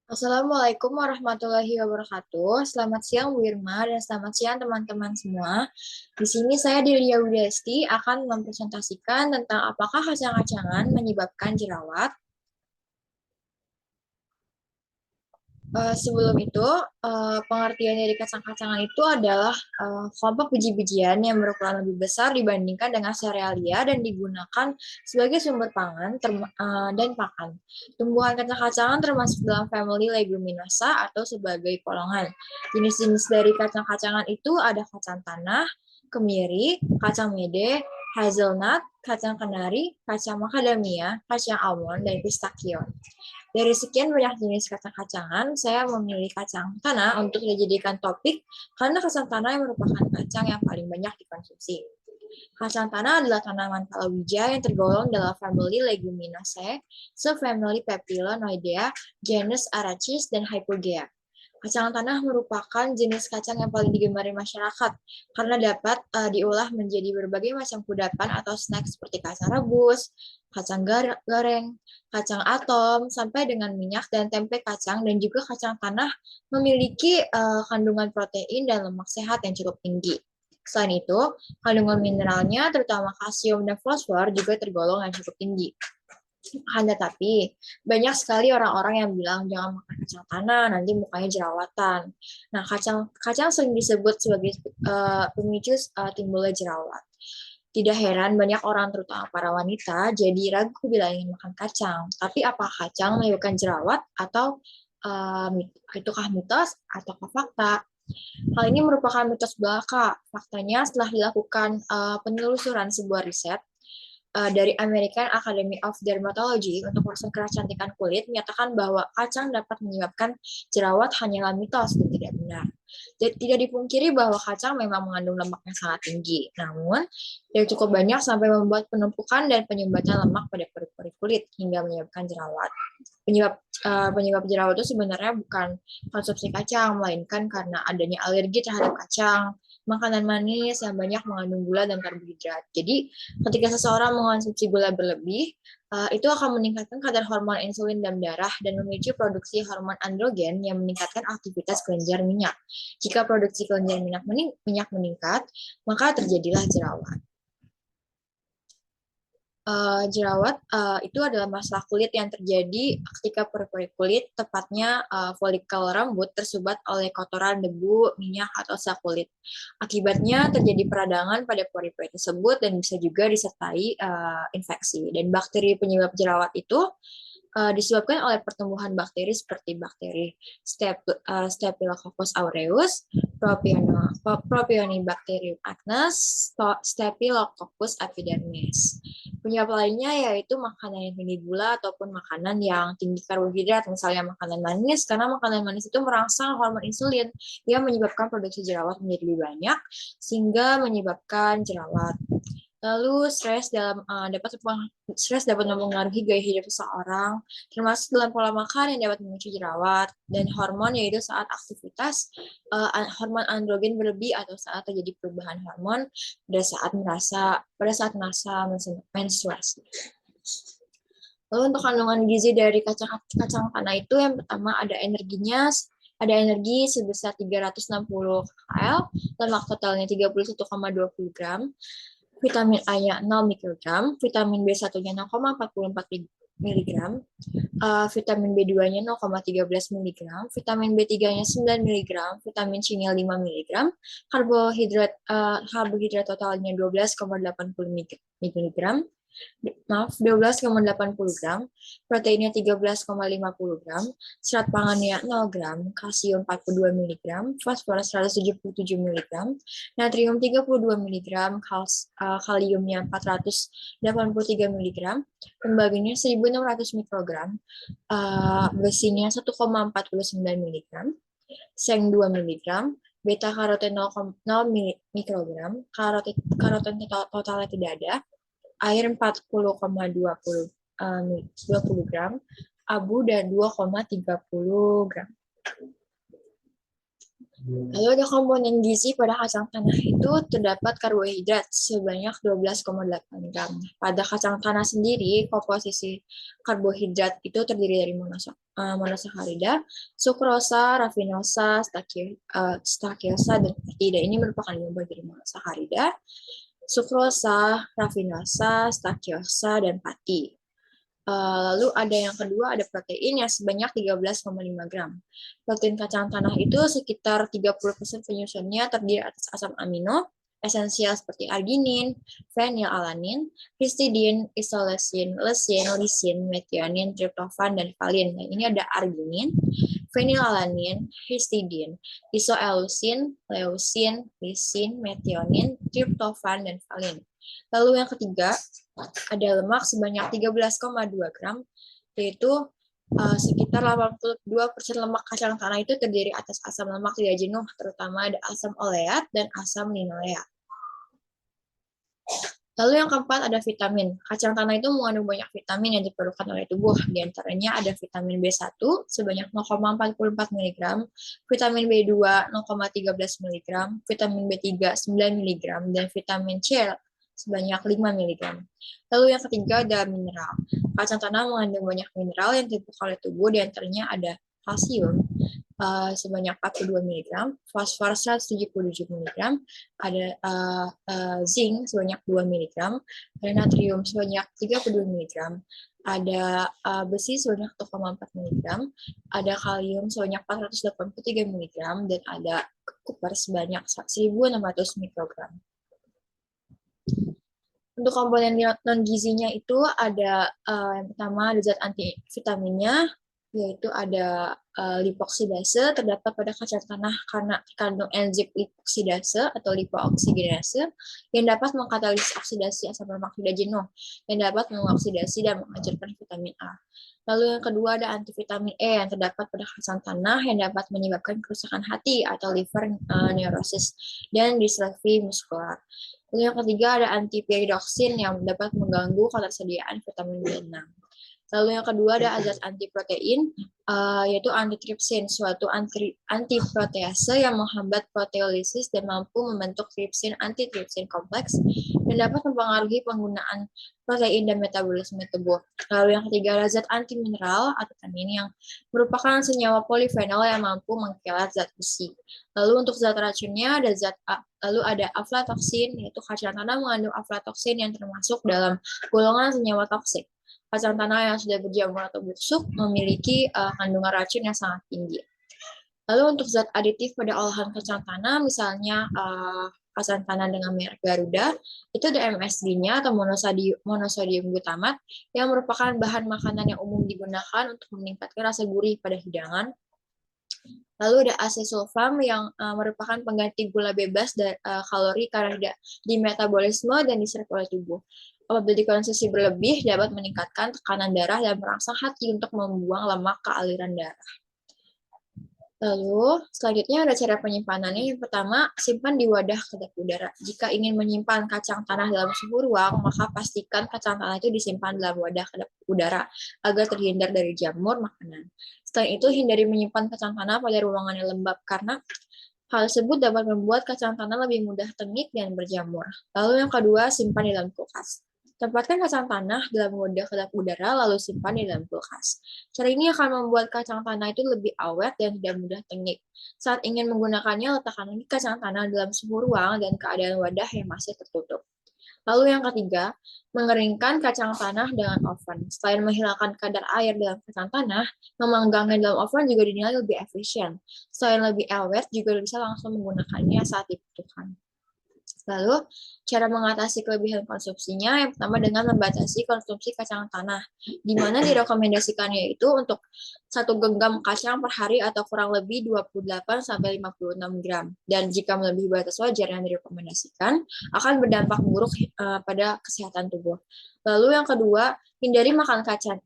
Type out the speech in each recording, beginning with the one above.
Assalamualaikum warahmatullahi wabarakatuh. Selamat siang Bu Irma dan selamat siang teman-teman semua. Di sini saya Delia Widasti akan mempresentasikan tentang apakah kacang-kacangan menyebabkan jerawat. Sebelum itu, pengertian dari kacang-kacangan itu adalah kelompok biji-bijian yang berukuran lebih besar dibandingkan dengan serealia dan digunakan sebagai sumber pangan dan pakan. Tumbuhan kacang-kacangan termasuk dalam famili Leguminosa atau sebagai golongan. Jenis-jenis dari kacang-kacangan itu ada kacang tanah, kemiri, kacang mede, hazelnut, kacang kenari, kacang macadamia, kacang almond, dan pistachio. Dari sekian banyak jenis kacang-kacangan, saya memilih kacang tanah untuk dijadikan topik karena kacang tanah yang merupakan kacang yang paling banyak dikonsumsi. Kacang tanah adalah tanaman palawija yang tergolong dalam famili Leguminosae, subfamili Papilionoidea, genus Arachis, dan Hypogea. Kacang tanah merupakan jenis kacang yang paling digemari masyarakat karena dapat diolah menjadi berbagai macam kudapan atau snack seperti kacang rebus, kacang goreng, kacang atom, sampai dengan minyak dan tempe kacang, dan juga kacang tanah memiliki kandungan protein dan lemak sehat yang cukup tinggi. Selain itu, kandungan mineralnya, terutama kalsium dan fosfor, juga tergolong yang cukup tinggi. Akan tetapi, banyak sekali orang-orang yang bilang jangan makan kacang tanah, nanti mukanya jerawatan. Nah, kacang sering disebut sebagai pemicu timbulnya jerawat. Tidak heran banyak orang, terutama para wanita, jadi ragu bila ingin makan kacang. Tapi apakah kacang menyebabkan jerawat atau itukah mitos atau fakta? Hal ini merupakan mitos belaka. Faktanya, setelah dilakukan penelusuran sebuah riset, dari American Academy of Dermatology untuk urusan kecantikan kulit menyatakan bahwa kacang dapat menyebabkan jerawat hanyalah mitos dan tidak benar. Tidak dipungkiri bahwa kacang memang mengandung lemak yang sangat tinggi, namun yang cukup banyak sampai membuat penumpukan dan penyumbatan lemak pada pori-pori kulit hingga menyebabkan jerawat. Penyebab jerawat itu sebenarnya bukan konsumsi kacang, melainkan karena adanya alergi terhadap kacang, makanan manis yang banyak mengandung gula dan karbohidrat. Jadi, ketika seseorang mengonsumsi gula berlebih, itu akan meningkatkan kadar hormon insulin dalam darah dan memicu produksi hormon androgen yang meningkatkan aktivitas kelenjar minyak. Jika produksi kelenjar minyak meningkat, maka terjadilah jerawat. Jerawat itu adalah masalah kulit yang terjadi ketika pori-pori kulit, tepatnya folikel rambut, tersubat oleh kotoran, debu, minyak, atau sel kulit. Akibatnya terjadi peradangan pada pori-pori tersebut dan bisa juga disertai infeksi. Dan bakteri penyebab jerawat itu disebabkan oleh pertumbuhan bakteri seperti bakteri Staphylococcus aureus, Propionibacterium acnes, Staphylococcus epidermis. Penyebab lainnya yaitu makanan yang tinggi gula ataupun makanan yang tinggi karbohidrat, misalnya makanan manis, karena makanan manis itu merangsang hormon insulin yang menyebabkan produksi jerawat menjadi lebih banyak, sehingga menyebabkan jerawat. Lalu stres dapat mempengaruhi gaya hidup seseorang, termasuk dalam pola makan yang dapat memicu jerawat, dan hormon yaitu saat aktivitas hormon androgen berlebih atau saat terjadi perubahan hormon pada saat masa menstruasi. Lalu untuk kandungan gizi dari kacang tanah itu yang pertama ada energi sebesar 360 kcal, lemak totalnya 31,20 gram, vitamin A-nya 0 mikrogram, vitamin B1-nya 0,44 miligram, vitamin B2-nya 0,13 miligram, vitamin B3-nya 9 miligram, vitamin C-nya 5 miligram, karbohidrat totalnya 12,80 miligram, 12,80 gram, proteinnya 13,50 gram, serat pangannya 0 gram, kalsium 42 mg, fosforus 177 mg, natrium 32 mg, kaliumnya 483 mg, tembaganya 1600 mikrogram, besinya 1,49 mg, seng 2 mg, beta karoten 0 mikrogram, karoten totalnya tidak ada, air 40,20 gram, abu dan 2,30 gram. Lalu ada komponen gizi pada kacang tanah itu terdapat karbohidrat sebanyak 12,8 gram. Pada kacang tanah sendiri, komposisi karbohidrat itu terdiri dari monosakarida, sukrosa, rafinosa, stakiosa, dan peptida. Ini merupakan limbah dari monosakarida, sukrosa, rafinosa, stakiosa, dan pati. Lalu ada yang kedua, ada protein yang sebanyak 13,5 gram. Protein kacang tanah itu sekitar 30% penyusunnya terdiri atas asam amino, esensial seperti arginin, fenilalanin, histidin, isoleucin, leucin, lisin, metionin, triptofan, dan valin. Nah, ini ada arginin, fenilalanin, histidin, isoeleucin, leucin, lisin, metionin, triptofan, dan valin. Lalu yang ketiga, ada lemak sebanyak 13,2 gram, yaitu sekitar 82% lemak kacang tanah itu terdiri atas asam lemak tidak jenuh, terutama ada asam oleat dan asam linoleat. Lalu yang keempat ada vitamin. Kacang tanah itu mengandung banyak vitamin yang diperlukan oleh tubuh. Di antaranya ada vitamin B1 sebanyak 0,44 mg, vitamin B2 0,13 mg, vitamin B3 9 mg, dan vitamin C sebanyak 5 mg. Lalu yang ketiga ada mineral. Kacang tanah mengandung banyak mineral yang diperlukan oleh tubuh, di antaranya ada kalsium sebanyak 42 mg, fosfor 177 mg, ada zinc sebanyak 2 mg, ada natrium sebanyak 32 mg, ada besi sebanyak 1,4 mg, ada kalium sebanyak 483 mg, dan ada kuper sebanyak 1.600 mikrogram. Untuk komponen non gizinya itu ada yang pertama ada zat antivitaminnya, yaitu ada lipoksidase terdapat pada kacang tanah karena kandung enzim lipoksidase atau lipooksigenase yang dapat mengkatalisis oksidasi asam lemak tidak jenuh yang dapat mengoksidasi dan menghancurkan vitamin A. Lalu yang kedua ada antivitamin E yang terdapat pada kacang tanah yang dapat menyebabkan kerusakan hati atau liver neurosis dan distrofi muskular. Lalu yang ketiga ada antipyridoksin yang dapat mengganggu ketersediaan vitamin B6. Lalu yang kedua ada zat antiprotein, yaitu antitripsin, suatu antiprotease yang menghambat proteolisis dan mampu membentuk tripsin antitripsin kompleks dan dapat mempengaruhi penggunaan protein dan metabolisme tubuh. Lalu yang ketiga ada zat antimineral atau tanin yang merupakan senyawa polifenol yang mampu mengkilat zat besi. Lalu untuk zat racunnya ada lalu ada aflatoksin, yaitu kacang tanah mengandung aflatoksin yang termasuk dalam golongan senyawa toksik. Kacang tanah yang sudah berjamur atau busuk memiliki kandungan racun yang sangat tinggi. Lalu untuk zat aditif pada olahan kacang tanah, misalnya kacang tanah dengan merek Garuda, itu ada MSG-nya atau monosodium glutamat yang merupakan bahan makanan yang umum digunakan untuk meningkatkan rasa gurih pada hidangan. Lalu ada asesulfam yang merupakan pengganti gula bebas kalori karena tidak dimetabolisme dan diserap oleh tubuh. Apabila dikonsumsi berlebih, dapat meningkatkan tekanan darah dan merangsang hati untuk membuang lemak ke aliran darah. Lalu, selanjutnya ada cara penyimpanannya. Yang pertama, simpan di wadah kedap udara. Jika ingin menyimpan kacang tanah dalam suhu ruang, maka pastikan kacang tanah itu disimpan dalam wadah kedap udara agar terhindar dari jamur makanan. Selain itu, hindari menyimpan kacang tanah pada ruangan yang lembab karena hal tersebut dapat membuat kacang tanah lebih mudah tengik dan berjamur. Lalu yang kedua, simpan di dalam kulkas. Tempatkan kacang tanah dalam wadah kedap udara, lalu simpan di dalam kulkas. Cara ini akan membuat kacang tanah itu lebih awet dan tidak mudah tengik. Saat ingin menggunakannya, letakkan lagi kacang tanah dalam suhu ruang dan keadaan wadah yang masih tertutup. Lalu yang ketiga, mengeringkan kacang tanah dengan oven. Selain menghilangkan kadar air dalam kacang tanah, memanggangnya dalam oven juga dinilai lebih efisien. Selain lebih awet, juga bisa langsung menggunakannya saat dibutuhkan. Lalu, cara mengatasi kelebihan konsumsinya, yang pertama dengan membatasi konsumsi kacang tanah, di mana direkomendasikannya itu untuk 1 genggam kacang per hari atau kurang lebih 28-56 gram. Dan jika melebihi batas wajar yang direkomendasikan, akan berdampak buruk pada kesehatan tubuh. Lalu yang kedua, hindari makan kacang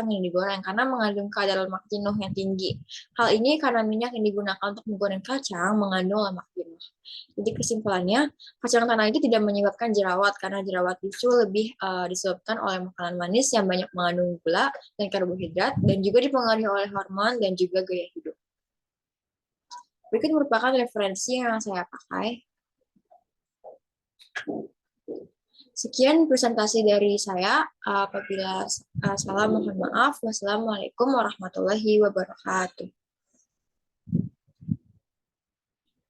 yang digoreng karena mengandung kadar lemak jenuh yang tinggi. Hal ini karena minyak yang digunakan untuk menggoreng kacang mengandung lemak jenuh. Jadi kesimpulannya, kacang tanah itu tidak menyebabkan jerawat karena jerawat justru lebih disebabkan oleh makanan manis yang banyak mengandung gula dan karbohidrat dan juga dipengaruhi oleh hormon dan juga gaya hidup. Berikut merupakan referensi yang saya pakai. Sekian presentasi dari saya. Apabila salah, mohon maaf. Wassalamualaikum warahmatullahi wabarakatuh.